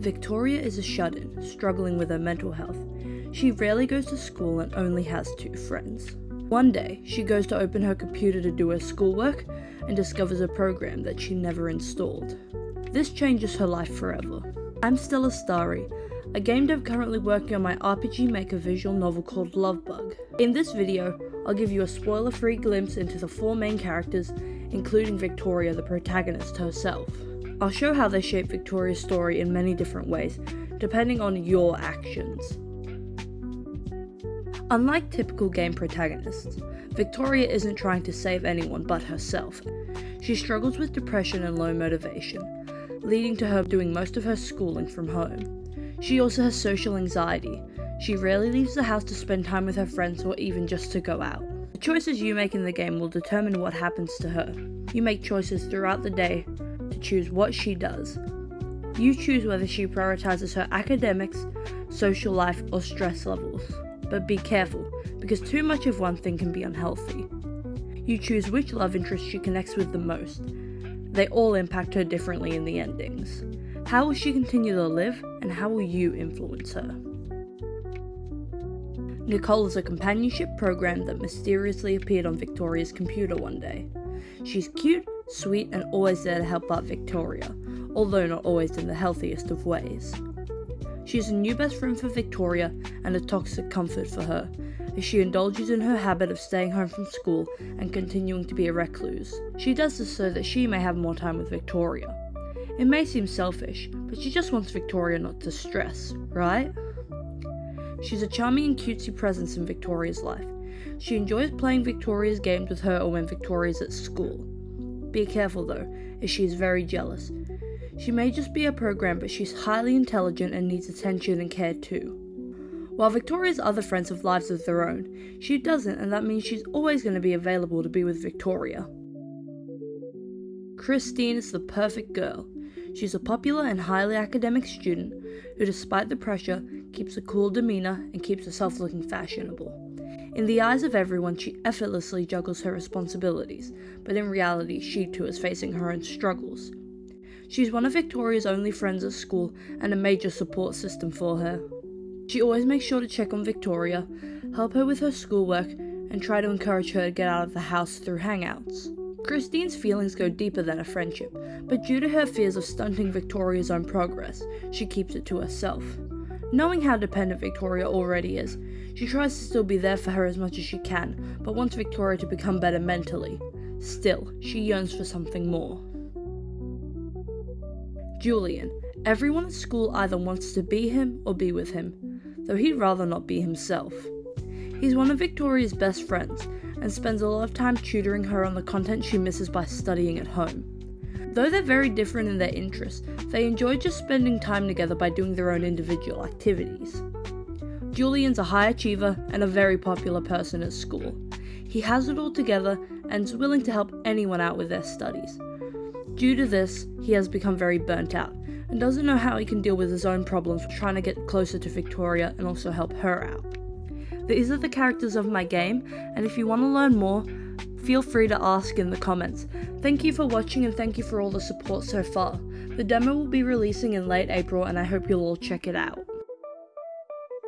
Victoria is a shut-in, struggling with her mental health. She rarely goes to school and only has 2 friends. One day, she goes to open her computer to do her schoolwork and discovers a program that she never installed. This changes her life forever. I'm Stella Starry, a game dev currently working on my Rpgmaker visual novel called L0veBug. In this video, I'll give you a spoiler-free glimpse into the 4 main characters, including Victoria, the protagonist herself. I'll show how they shape Victoria's story in many different ways, depending on your actions. Unlike typical game protagonists, Victoria isn't trying to save anyone but herself. She struggles with depression and low motivation, leading to her doing most of her schooling from home. She also has social anxiety. She rarely leaves the house to spend time with her friends or even just to go out. The choices you make in the game will determine what happens to her. You make choices throughout the day to choose what she does. You choose whether she prioritizes her academics, social life, or stress levels. But be careful, because too much of one thing can be unhealthy. You choose which love interest she connects with the most. They all impact her differently in the endings. How will she continue to live, and how will you influence her? N.icoLE is a companionship program that mysteriously appeared on Victoria's computer one day. She's cute, sweet, and always there to help out Victoria, although not always in the healthiest of ways. She's a new best friend for Victoria and a toxic comfort for her, as she indulges in her habit of staying home from school and continuing to be a recluse. She does this so that she may have more time with Victoria. It may seem selfish, but she just wants Victoria not to stress, right? She's a charming and cutesy presence in Victoria's life. She enjoys playing Victoria's games with her or when Victoria's at school. Be careful though, as she is very jealous. She may just be a program, but she's highly intelligent and needs attention and care too. While Victoria's other friends have lives of their own, she doesn't, and that means she's always going to be available to be with Victoria. Kristine is the perfect girl. She's a popular and highly academic student who, despite the pressure, keeps a cool demeanor and keeps herself looking fashionable. In the eyes of everyone, she effortlessly juggles her responsibilities, but in reality, she too is facing her own struggles. She's one of Victoria's only friends at school and a major support system for her. She always makes sure to check on Victoria, help her with her schoolwork, and try to encourage her to get out of the house through hangouts. Kristine's feelings go deeper than a friendship, but due to her fears of stunting Victoria's own progress, she keeps it to herself. Knowing how dependent Victoria already is, she tries to still be there for her as much as she can, but wants Victoria to become better mentally. Still, she yearns for something more. Julian. Everyone at school either wants to be him or be with him, though he'd rather not be himself. He's one of Victoria's best friends, and spends a lot of time tutoring her on the content she misses by studying at home. Though they're very different in their interests, they enjoy just spending time together by doing their own individual activities. Julian's a high achiever and a very popular person at school. He has it all together and is willing to help anyone out with their studies. Due to this, he has become very burnt out and doesn't know how he can deal with his own problems trying to get closer to Victoria and also help her out. These are the characters of my game, and if you want to learn more, feel free to ask in the comments. Thank you for watching and thank you for all the support so far. The demo will be releasing in late April and I hope you'll all check it out.